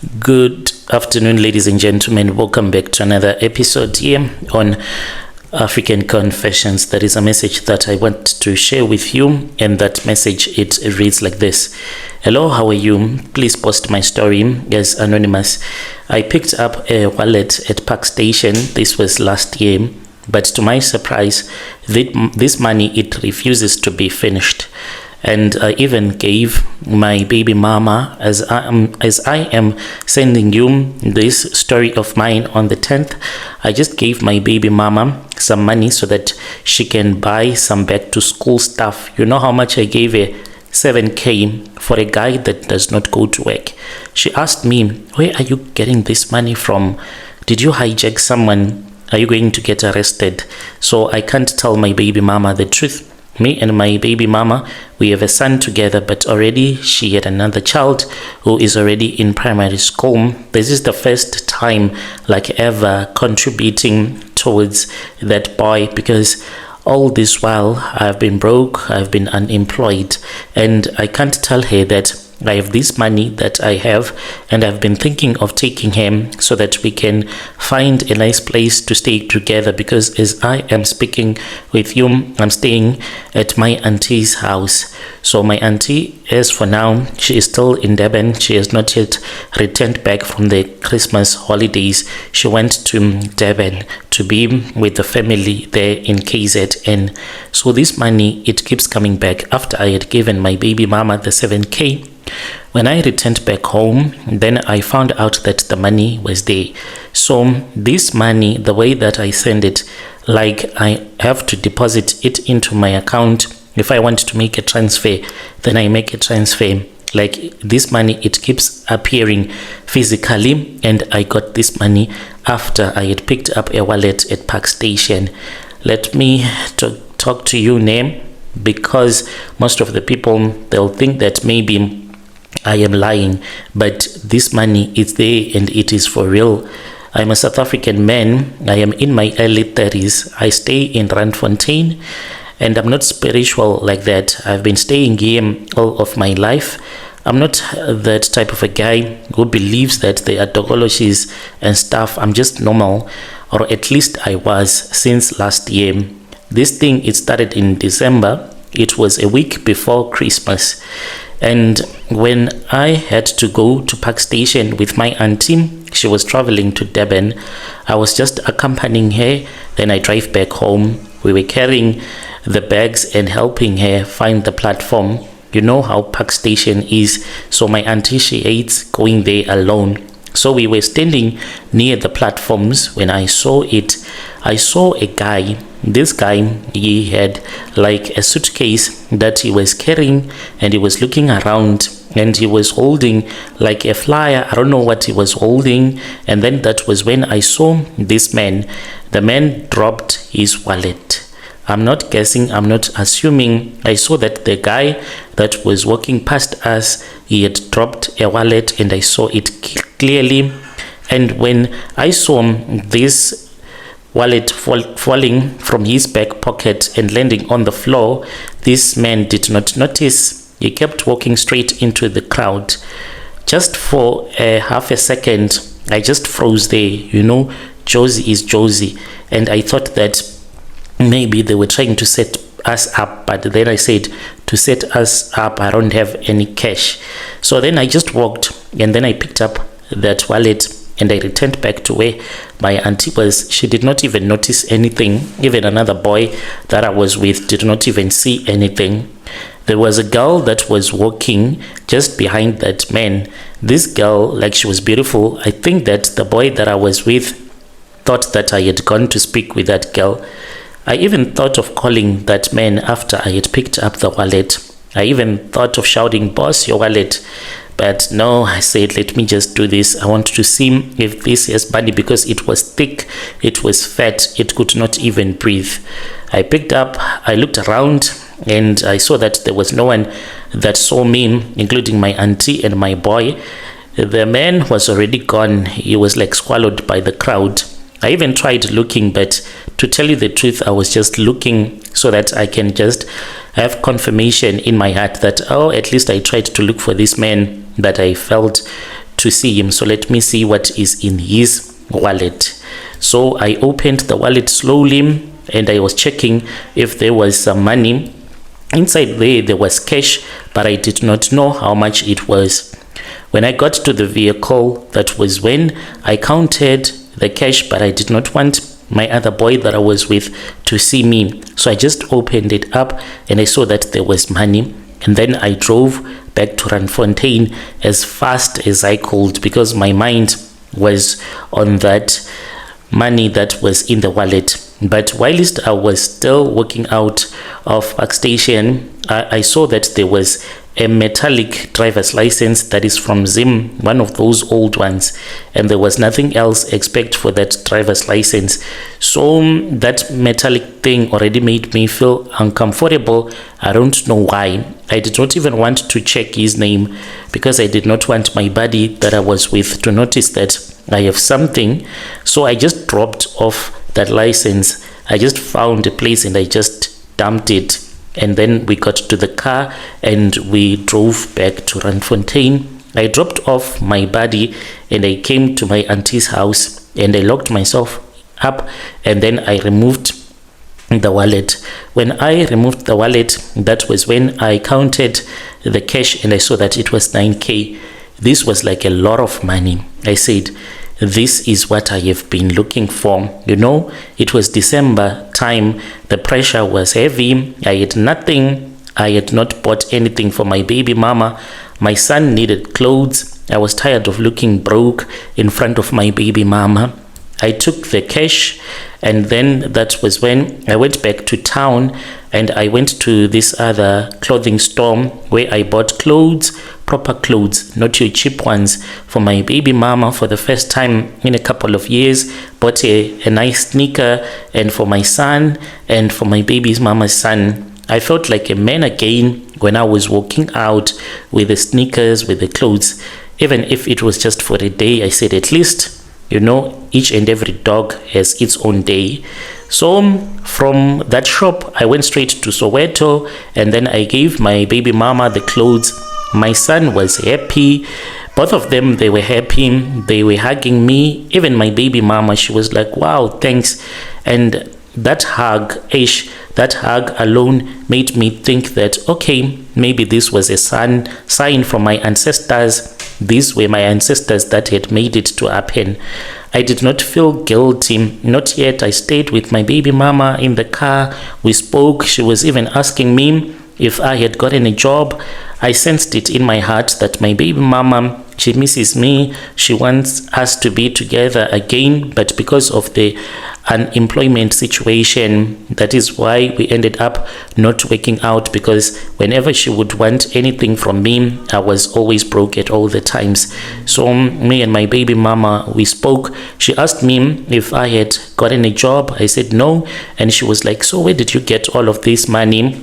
Good afternoon, ladies and gentlemen. Welcome back to another episode here on African Confessions. That is a message that I want to share with you, and that message, it reads like this. Hello, how are you? Please post my story as anonymous. I picked up a wallet at Park Station. This was last year, but to my surprise, this money, it refuses to be finished. And I even gave my baby mama, as I am sending you this story of mine on the 10th, I just gave my baby mama some money so that she can buy some back to school stuff. You know how much I gave her? 7K for a guy that does not go to work. She asked me, where are you getting this money from? Did you hijack someone? Are you going to get arrested? So I can't tell my baby mama the truth. Me and my baby mama, we have a son together, but already she had another child who is already in primary school. This is the first time like ever contributing towards that boy, because all this while I've been broke, I've been unemployed, and I can't tell her that I have this money that I have, and I've been thinking of taking him so that we can find a nice place to stay together, because as I am speaking with you, I'm staying at my auntie's house. So my auntie, as for now, she is still in Durban. She has not yet returned back from the Christmas holidays. She went to Durban to be with the family there in KZN. So this money, it keeps coming back. After I had given my baby mama the 7K, when I returned back home, then I found out that the money was there. So this money, the way that I send it, like I have to deposit it into my account. If I want to make a transfer, then I make a transfer. Like this money, it keeps appearing physically, and I got this money after I had picked up a wallet at Park Station. Let me talk to you now, because most of the people, they'll think that maybe I am lying, but this money is there and it is for real. I'm a South African man. I am in my early 30s. I stay in Randfontein, and I'm not spiritual like that. I've been staying here all of my life. I'm not that type of a guy who believes that there are dogologies and stuff. I'm just normal, or at least I was since last year. This thing, it started in December. It was a week before Christmas. And when I had to go to Park Station with my auntie, she was traveling to Durban. I was just accompanying her. Then I drive back home. We were carrying the bags and helping her find the platform. You know how Park Station is. So my auntie, she hates going there alone. So we were standing near the platforms when I saw it. I saw a guy. This guy, he had like a suitcase that he was carrying, and he was looking around, and he was holding like a flyer. I don't know what he was holding. And then that was when I saw this man. The man dropped his wallet. I'm not guessing, I'm not assuming. I saw that the guy that was walking past us, he had dropped a wallet, and I saw it clearly. And when I saw this wallet falling from his back pocket and landing on the floor, this man did not notice. He kept walking straight into the crowd. Just for a half a second, I just froze there. You know, Josie is Josie. And I thought that maybe they were trying to set us up, but then I said, to set us up, I don't have any cash. So then I just walked, and then I picked up that wallet, and I returned back to where my auntie was. She did not even notice anything. Even another boy that I was with did not even see anything. There was a girl that was walking just behind that man. This girl, like, she was beautiful. I think that the boy that I was with thought that I had gone to speak with that girl. I even thought of calling that man after I had picked up the wallet. I even thought of shouting, "Boss, your wallet." But no, I said, let me just do this. I want to see if this has money, because it was thick, it was fat, it could not even breathe. I picked up, I looked around, and I saw that there was no one that saw me, including my auntie and my boy. The man was already gone. He was like swallowed by the crowd. I even tried looking, but to tell you the truth, I was just looking so that I can just have confirmation in my heart that, oh, at least I tried to look for this man that I felt to see him, so let me see what is in his wallet. So I opened the wallet slowly and I was checking if there was some money. Inside there was cash, but I did not know how much it was. When I got to the vehicle, that was when I counted the cash, but I did not want my other boy that I was with to see me. So I just opened it up and I saw that there was money. And then I drove back to Randfontein as fast as I could because my mind was on that money that was in the wallet. But whilst I was still walking out of Park Station, I saw that there was a metallic driver's license that is from Zim, one of those old ones, and there was nothing else except for that driver's license. So that metallic thing already made me feel uncomfortable. I don't know why. I did not even want to check his name because I did not want my buddy that I was with to notice that I have something. So I just dropped off that license. I just found a place and I just dumped it. And then we got to the car and we drove back to Randfontein. I dropped off my buddy and I came to my auntie's house and I locked myself up and then I removed the wallet. When I removed the wallet, that was when I counted the cash and I saw that it was 9k. This was like a lot of money. I said, this is what I have been looking for. You know, it was December time. The pressure was heavy. I had nothing. I had not bought anything for my baby mama. My son needed clothes. I was tired of looking broke in front of my baby mama. I took the cash and then that was when I went back to town and I went to this other clothing store where I bought clothes, proper clothes, not your cheap ones, for my baby mama for the first time in a couple of years. Bought a nice sneaker, and for my son and for my baby's mama's son. I felt like a man again when I was walking out with the sneakers, with the clothes. Even if it was just for a day, I said at least, you know, each and every dog has its own day. So from that shop, I went straight to Soweto and then I gave my baby mama the clothes. My son was happy. Both of them, they were happy. They were hugging me. Even my baby mama, she was like, wow, thanks. And that hug, that hug alone made me think that, okay, maybe this was a sign from my ancestors. These were my ancestors that had made it to happen. I did not feel guilty, not yet. I stayed with my baby mama in the car. We spoke. She was even asking me if I had gotten a job. I sensed it in my heart that my baby mama, she misses me. She wants us to be together again, but because of the unemployment situation, that is why we ended up not working out, because whenever she would want anything from me, I was always broke at all the times. So me and my baby mama, we spoke. She asked me if I had gotten a job. I said no, and she was like, so where did you get all of this money?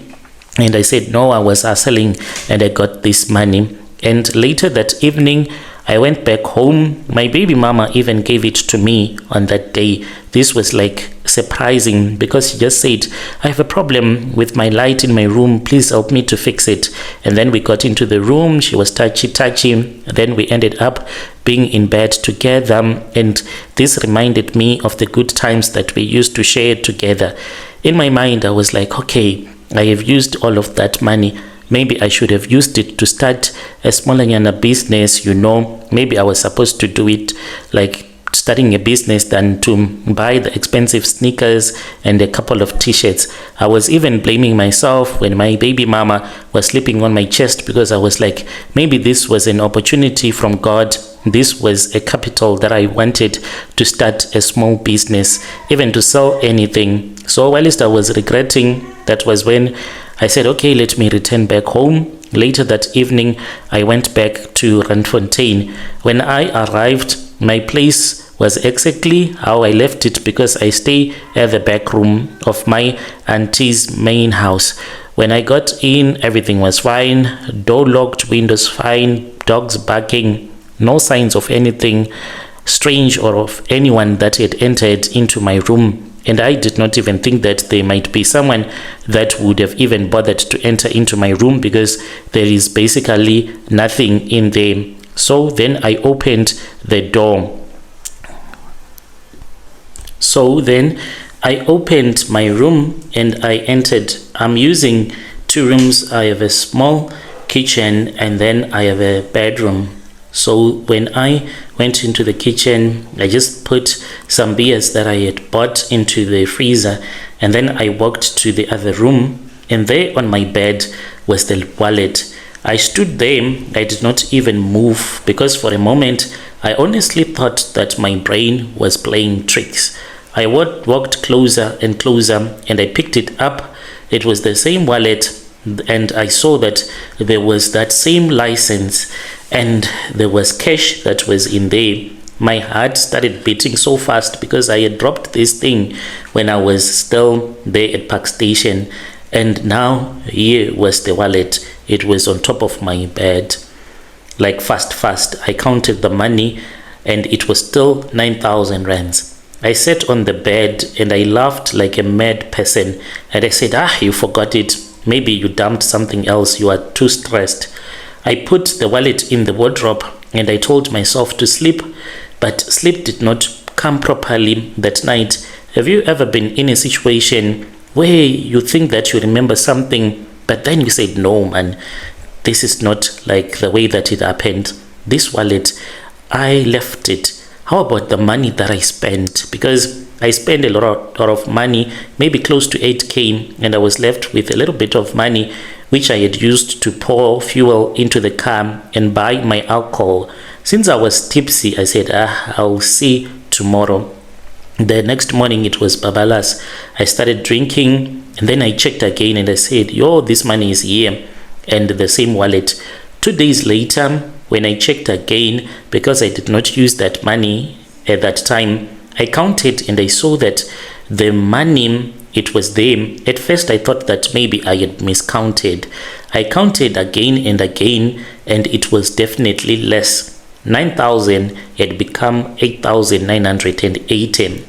And I said, no, I was hustling and I got this money. And later that evening, I went back home. My baby mama even gave it to me on that day. This was like surprising because she just said, I have a problem with my light in my room. Please help me to fix it. And then we got into the room. She was touchy. Then we ended up being in bed together. And this reminded me of the good times that we used to share together. In my mind, I was like, okay, I have used all of that money. Maybe I should have used it to start a smaller business, you know. Maybe I was supposed to do it like starting a business than to buy the expensive sneakers and a couple of t-shirts. I was even blaming myself when my baby mama was sleeping on my chest, because I was like, maybe this was an opportunity from God. This was a capital that I wanted to start a small business, even to sell anything. So whilst I was regretting, that was when I said, okay, let me return back home. Later that evening, I went back to Randfontein. When I arrived, my place was exactly how I left it, because I stay at the back room of my auntie's main house. When I got in, everything was fine. Door locked, windows fine, dogs barking, no signs of anything strange or of anyone that had entered into my room. And I did not even think that there might be someone that would have even bothered to enter into my room, because there is basically nothing in there. So then I opened the door. So then I opened my room and I entered. I'm using 2 rooms. I have a small kitchen and then I have a bedroom. So when I went into the kitchen, I just put some beers that I had bought into the freezer, and then I walked to the other room, and there on my bed was the wallet. I stood there. I did not even move because for a moment I honestly thought that my brain was playing tricks. I walked closer and closer and I picked it up. It was the same wallet, and I saw that there was that same license and there was cash that was in there. My heart started beating so fast because I had dropped this thing when I was still there at Park Station, and now here was the wallet. It was on top of my bed. Like fast I counted the money and it was still 9,000 rands. I sat on the bed and I laughed like a mad person, and I said, you forgot it. Maybe you dumped something else. You are too stressed. I put the wallet in the wardrobe and I told myself to sleep, but sleep did not come properly that night. Have you ever been in a situation where you think that you remember something, but then you said, no man, this is not like the way that it happened. This wallet, I left it. How about the money that I spent? Because I spent a lot of money, maybe close to 8k, and I was left with a little bit of money which I had used to pour fuel into the car and buy my alcohol. Since I was tipsy, I said, I'll see tomorrow. The next morning it was babalas. I started drinking and then I checked again and I said, this money is here, and the same wallet. 2 days later, when I checked again, because I did not use that money at that time, I counted and I saw that the money, it was there. At first I thought that maybe I had miscounted. I counted again and again and it was definitely less. 9,000 had become 8,980.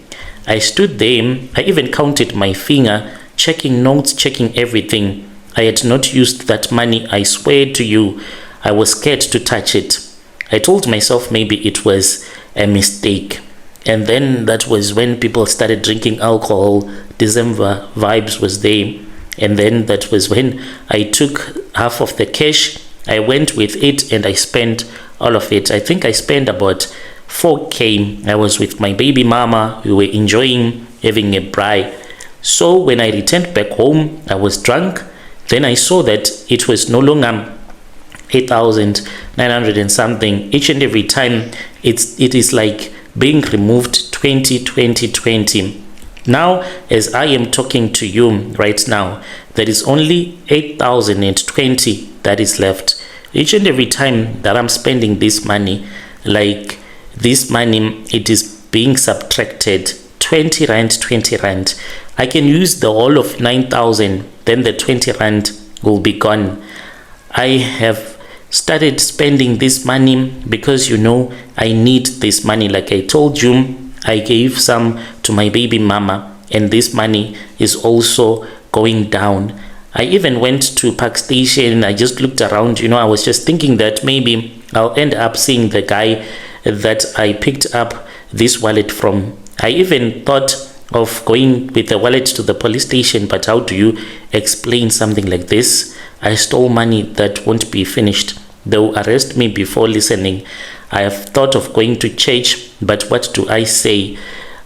I stood there. I even counted my finger, checking notes, checking everything. I had not used that money, I swear to you. I was scared to touch it. I told myself maybe it was a mistake. And then that was when people started drinking alcohol. December vibes was there. And then that was when I took half of the cash. I went with it and I spent all of it. I think I spent about 4k. I was with my baby mama. We were enjoying having a braai. So when I returned back home, I was drunk. Then I saw that it was no longer 8,900 and something. Each and every time it is like being removed 20. Now as I am talking to you right now, there is only 8,020 that is left. Each and every time that I'm spending this money, like this money, it is being subtracted 20 rand. I can use the whole of 9,000, then the 20 rand will be gone. I have started spending this money because I need this money. Like I told you, I gave some to my baby mama and this money is also going down. I even went to Park Station. I just looked around. I was just thinking that maybe I'll end up seeing the guy that I picked up this wallet from. I even thought of going with the wallet to the police station, but how do you explain something like this? I stole money that won't be finished. They'll arrest me before listening. I have thought of going to church, but what do I say?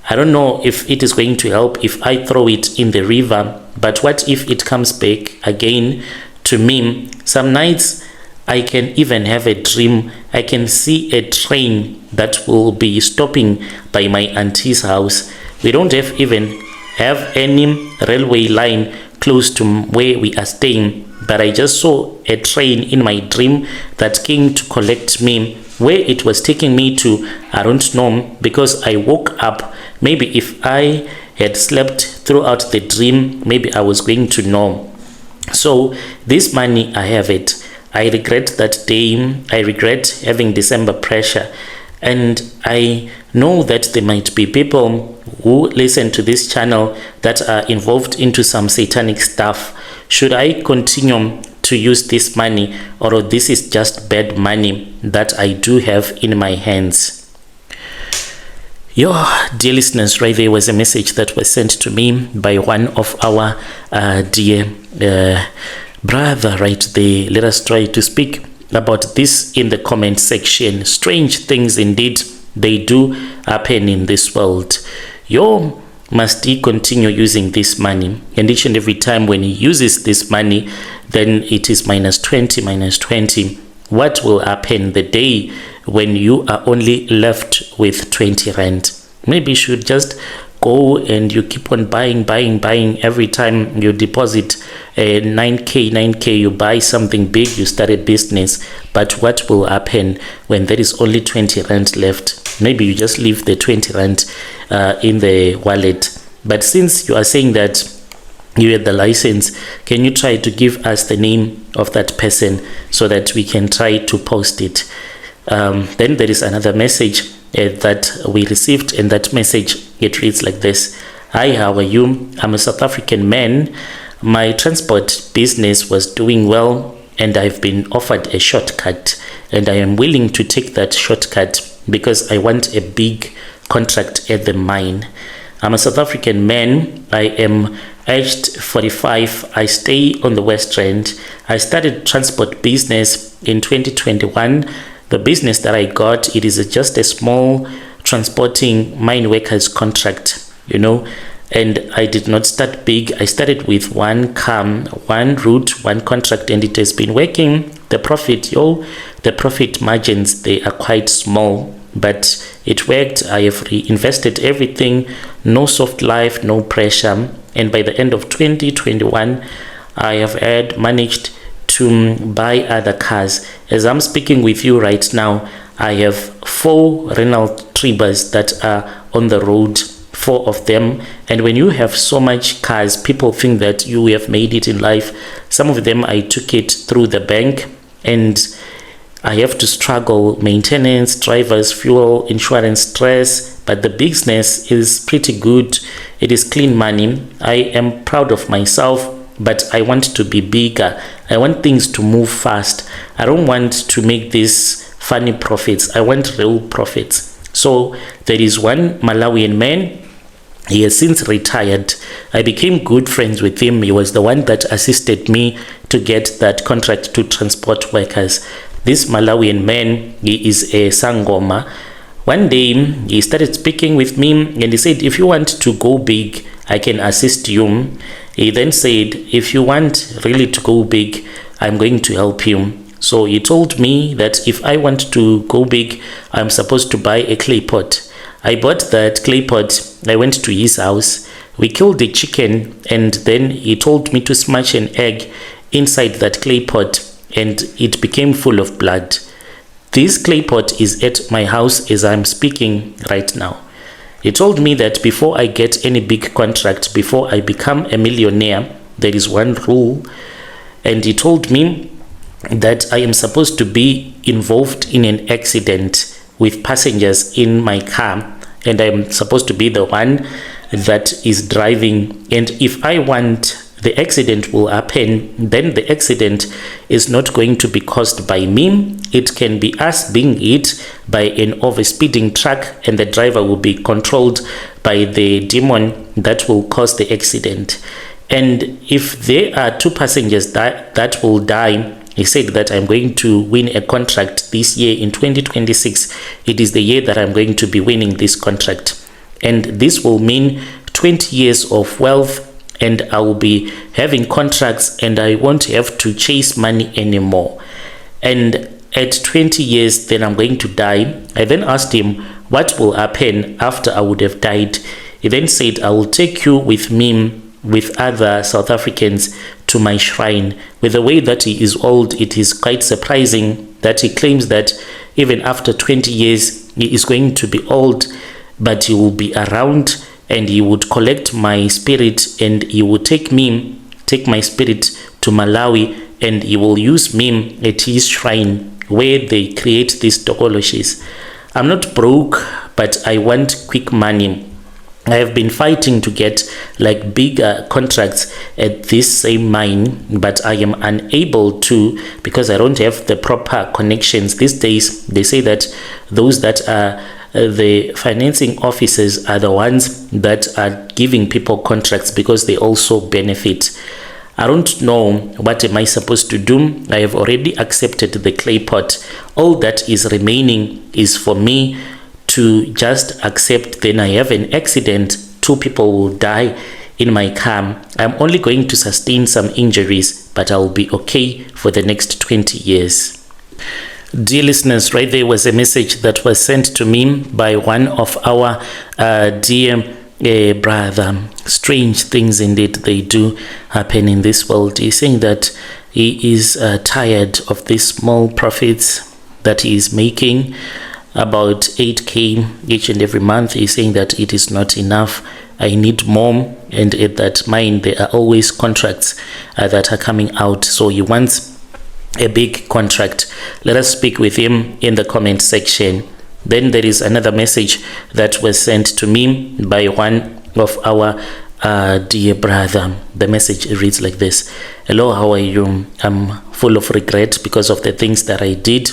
I don't know if it is going to help if I throw it in the river, but what if it comes back again to me? Some nights I can even have a dream. I can see a train that will be stopping by my auntie's house. We don't even have any railway line close to where we are staying, but I just saw a train in my dream that came to collect me. Where it was taking me to, I don't know, because I woke up. Maybe if I had slept throughout the dream, maybe I was going to know. So this money, I have it. I regret that day. I regret having December pressure. And I know that there might be people who listen to this channel that are involved into some satanic stuff. Should I continue to use this money, or this is just bad money that I do have in my hands. Dear listeners, right there was a message that was sent to me by one of our dear brother right there. Let us try to speak about this in the comment section. Strange things indeed, they do happen in this world. Must he continue using this money? And each and every time when he uses this money, then it is minus 20. What will happen the day when you are only left with 20 rand? Maybe you should just go and you keep on buying. Every time you deposit 9k, you buy something big, you start a business. But what will happen when there is only 20 rand left? Maybe you just leave the 20 rand in the wallet. But since you are saying that you had the license, can you try to give us the name of that person so that we can try to post it? Then there is another message that we received, and that message, it reads like this. Hi, how are you? I'm a South African man. My transport business was doing well, and I've been offered a shortcut, and I am willing to take that shortcut because I want a big contract at the mine. I'm a South African man. I am aged 45. I stay on the West Rand. I started transport business in 2021. The business that I got, it is just a small transporting mine workers contract, and I did not start big. I started with one car, one route, one contract, and it has been working. The profit margins, they are quite small, but it worked. I have reinvested everything, no soft life, no pressure. And by the end of 2021, I have managed to buy other cars. As I'm speaking with you right now, I have 4 Renault Tribers that are on the road, 4 of them. And when you have so much cars, people think that you have made it in life. Some of them I took it through the bank, and I have to struggle maintenance, drivers, fuel, insurance, stress, but the business is pretty good. It is clean money. I am proud of myself, but I want to be bigger. I want things to move fast. I don't want to make these funny profits. I want real profits. So there is one Malawian man. He has since retired. I became good friends with him. He was the one that assisted me to get that contract to transport workers. This Malawian man, he is a Sangoma. One day, he started speaking with me, and he said, if you want to go big, I can assist you. He then said, if you want really to go big, I'm going to help you. So he told me that if I want to go big, I'm supposed to buy a clay pot. I bought that clay pot. I went to his house. We killed the chicken, and then he told me to smash an egg inside that clay pot, and it became full of blood. This clay pot is at my house as I'm speaking right now. He told me that before I get any big contract, before I become a millionaire, there is one rule. And he told me that I am supposed to be involved in an accident with passengers in my car, and I'm supposed to be the one that is driving. And if I want the accident will happen, then the accident is not going to be caused by me. It can be us being hit by an overspeeding truck, and the driver will be controlled by the demon that will cause the accident. And if there are 2 passengers that will die, he said that I'm going to win a contract this year in 2026. It is the year that I'm going to be winning this contract. And this will mean 20 years of wealth, and I will be having contracts, and I won't have to chase money anymore. And at 20 years, then I'm going to die. I then asked him what will happen after I would have died. He then said, I will take you with me with other South Africans to my shrine. With the way that he is old, it is quite surprising that he claims that even after 20 years, he is going to be old, but he will be around, and he would collect my spirit, and he would take my spirit to Malawi, and he will use me at his shrine where they create these tokoloshis. I'm not broke, but I want quick money. I have been fighting to get like bigger contracts at this same mine, but I am unable to because I don't have the proper connections. These days, they say that those that are the financing officers are the ones that are giving people contracts because they also benefit. I don't know what am I supposed to do. I have already accepted the clay pot. All that is remaining is for me to just accept. Then I have an accident, 2 people will die in my car. I'm only going to sustain some injuries, but I'll be okay for the next 20 years. Dear listeners, right there was a message that was sent to me by one of our dear brother. Strange things indeed they do happen in this world. He's saying that he is tired of these small profits that he is making, about 8k each and every month. He's saying that it is not enough. I need more, and at that mine there are always contracts that are coming out, so he wants a big contract. Let us speak with him in the comment section. Then there is another message that was sent to me by one of our dear brother. The message reads like this: hello, how are you? I'm full of regret because of the things that I did.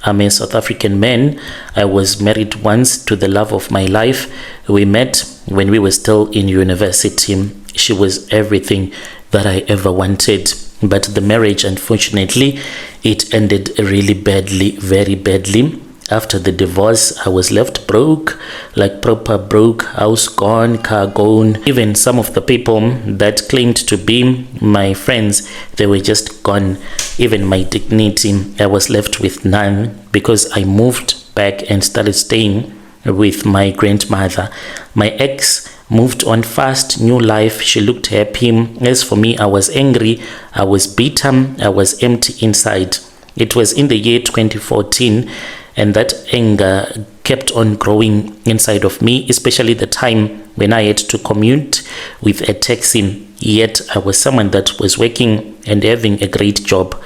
I'm a South African man. I was married once to the love of my life. We met when we were still in university. She was everything that I ever wanted. But the marriage, unfortunately, it ended really badly, very badly. After the divorce, I was left broke, like proper broke, house gone, car gone. Even some of the people that claimed to be my friends, they were just gone. Even my dignity, I was left with none because I moved back and started staying with my grandmother. My ex moved on fast, new life. She looked happy. As for me, I was angry, I was bitter, I was empty inside. It was in the year 2014, and that anger kept on growing inside of me, especially the time when I had to commute with a taxi. Yet I was someone that was working and having a great job.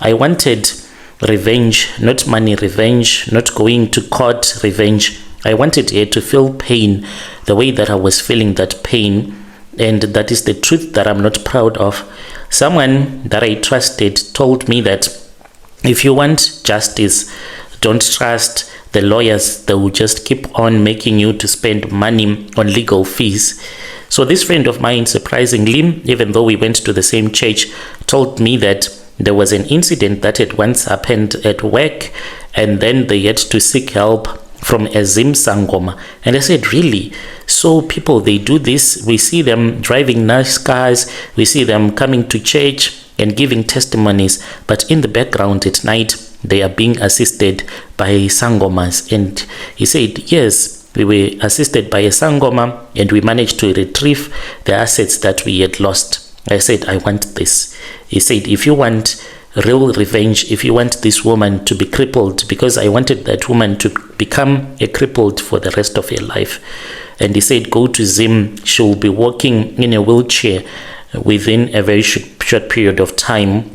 I wanted revenge, not money revenge, not going to court revenge. I wanted her to feel pain the way that I was feeling that pain, and that is the truth that I'm not proud of. Someone that I trusted told me that if you want justice, don't trust the lawyers. They will just keep on making you to spend money on legal fees. So this friend of mine, surprisingly, even though we went to the same church, told me that there was an incident that had once happened at work, and then they had to seek help from a Zim Sangoma. And I said, really? So people, they do this? We see them driving nice cars, we see them coming to church and giving testimonies, but in the background at night they are being assisted by sangomas. And he said, yes, we were assisted by a sangoma and we managed to retrieve the assets that we had lost. I said, I want this. He said, if you want real revenge, if you want this woman to be crippled, because I wanted that woman to become a crippled for the rest of her life. And he said, go to Zim, she'll be walking in a wheelchair within a very short period of time.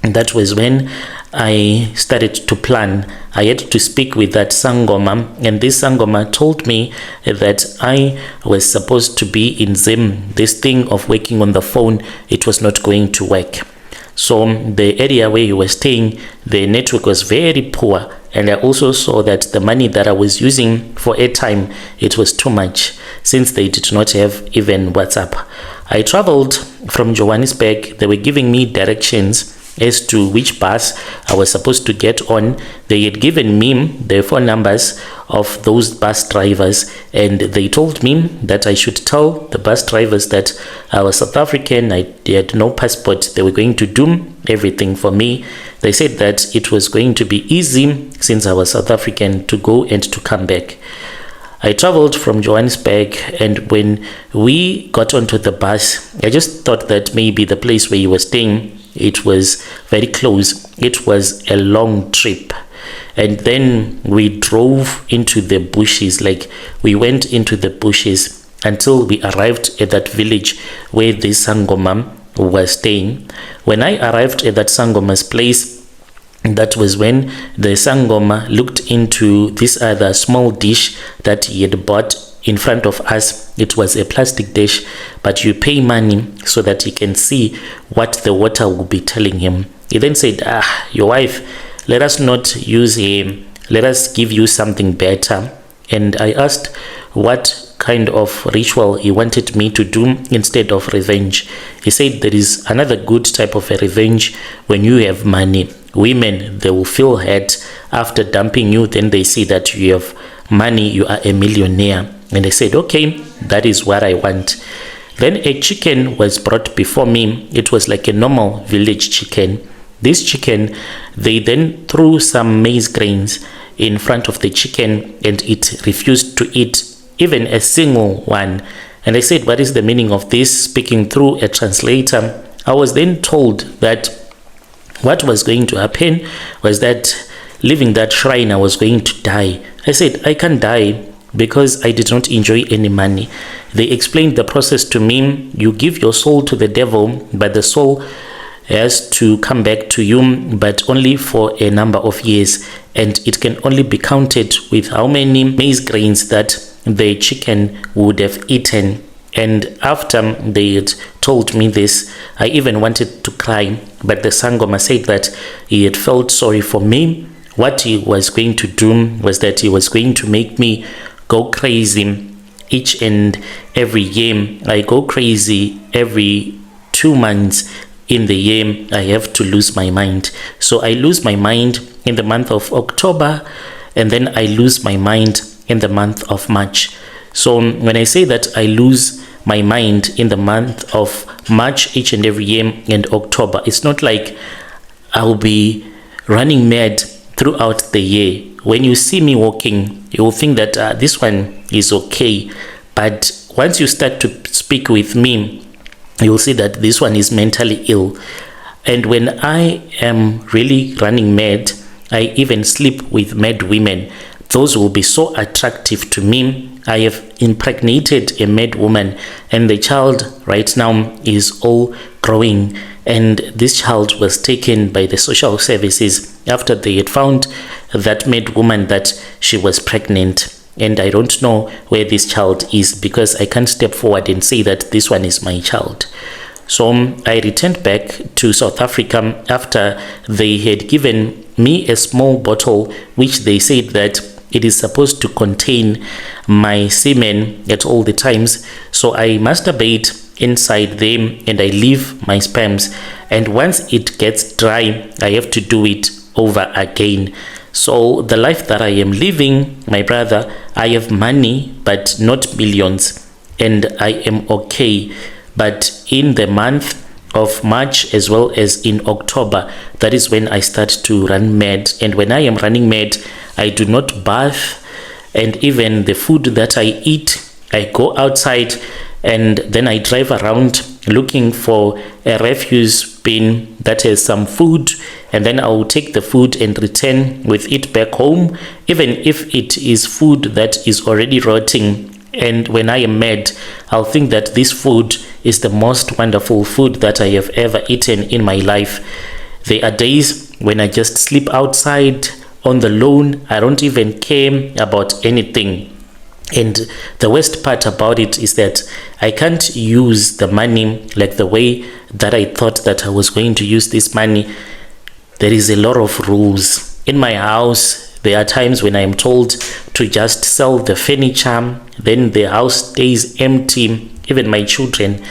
And that was when I started to plan. I had to speak with that Sangoma, and this Sangoma told me that I was supposed to be in Zim. This thing of working on the phone, it was not going to work. So the area where you were staying, the network was very poor, and I also saw that the money that I was using for airtime, it was too much, since they did not have even WhatsApp. I traveled from Johannesburg. They were giving me directions as to which bus I was supposed to get on. They had given me the phone numbers of those bus drivers, and they told me that I should tell the bus drivers that I was South African, I had no passport. They were going to do everything for me. They said that it was going to be easy since I was South African to go and to come back. I traveled from Johannesburg, and when we got onto the bus, I just thought that maybe the place where you were staying, it was very close. It was a long trip. And then we drove into the bushes, like we went into the bushes until we arrived at that village where the Sangoma was staying. When I arrived at that Sangoma's place, that was when the Sangoma looked into this other small dish that he had bought in front of us. It was a plastic dish, but you pay money so that he can see what the water will be telling him. He then said, your wife, let us not use him, let us give you something better. And I asked what kind of ritual he wanted me to do instead of revenge. He said there is another good type of a revenge when you have money. Women, they will feel hurt after dumping you, then they see that you have money, you are a millionaire. And I said, okay, that is what I want. Then a chicken was brought before me. It was like a normal village chicken. This chicken, they then threw some maize grains in front of the chicken, and it refused to eat even a single one. And I said, what is the meaning of this? Speaking through a translator, I was then told that what was going to happen was that leaving that shrine, I was going to die. I said, I can't die because I did not enjoy any money. They explained the process to me. You give your soul to the devil, but the soul has to come back to you, but only for a number of years, and it can only be counted with how many maize grains that the chicken would have eaten. And after they had told me this, I even wanted to cry, but the Sangoma said that he had felt sorry for me. What he was going to do was that he was going to make me go crazy each and every year. I go crazy every 2 months. In the year, I have to lose my mind. So I lose my mind in the month of October, and then I lose my mind in the month of March. So when I say that I lose my mind in the month of March each and every year and October, it's not like I'll be running mad throughout the year. When you see me walking, you will think that this one is okay. But once you start to speak with me, you will see that this one is mentally ill. And when I am really running mad, I even sleep with mad women. Those will be so attractive to me. I have impregnated a mad woman, and the child right now is all growing. And this child was taken by the social services after they had found that mad woman that she was pregnant. And I don't know where this child is, because I can't step forward and say that this one is my child. So I returned back to South Africa after they had given me a small bottle, which they said that it is supposed to contain my semen at all the times. So I masturbate inside them and I leave my sperms. And once it gets dry, I have to do it over again. So the life that I am living, my brother, I have money, but not millions, and I am okay. But in the month of March as well as in October, that is when I start to run mad. And when I am running mad, I do not bath, and even the food that I eat, I go outside and then I drive around looking for a refuse bin that has some food, and then I will take the food and return with it back home, even if it is food that is already rotting. And when I am mad, I'll think that this food is the most wonderful food that I have ever eaten in my life. There are days when I just sleep outside on the lawn. I don't even care about anything. And the worst part about it is that I can't use the money like the way that I thought that I was going to use this money. There is a lot of rules. In my house, there are times when I am told to just sell the furniture, then the house stays empty. Even my children,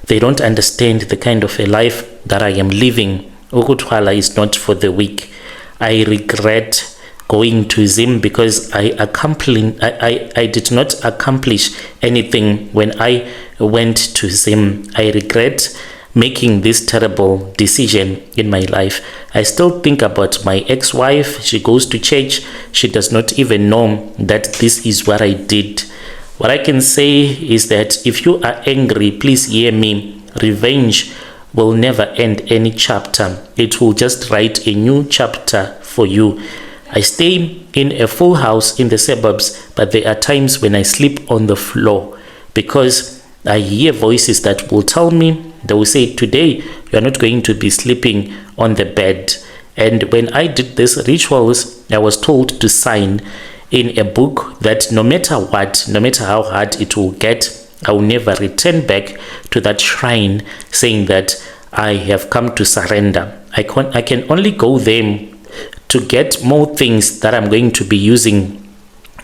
they don't understand the kind of a life that I am living. Ukuthwala is not for the weak. I regret going to Zim because I did not accomplish anything when I went to Zim. I regret making this terrible decision in my life. I still think about my ex-wife. She goes to church. She does not even know that this is what I did. What I can say is that if you are angry, please hear me. Revenge will never end any chapter. It will just write a new chapter for you. I stay in a full house in the suburbs, but there are times when I sleep on the floor because I hear voices that will tell me, they will say, today you are not going to be sleeping on the bed. And when I did these rituals, I was told to sign, in a book that no matter what, no matter how hard it will get, I will never return back to that shrine saying that I have come to surrender. I can only go there to get more things that I'm going to be using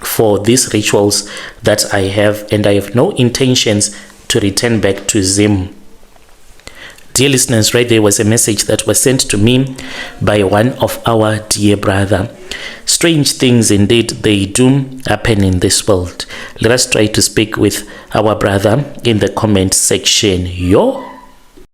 for these rituals that I have, and I have no intentions to return back to Zim. Dear listeners, right there was a message that was sent to me by one of our dear brother. Strange things indeed they do happen in this world. Let us try to speak with our brother in the comment section. Yo!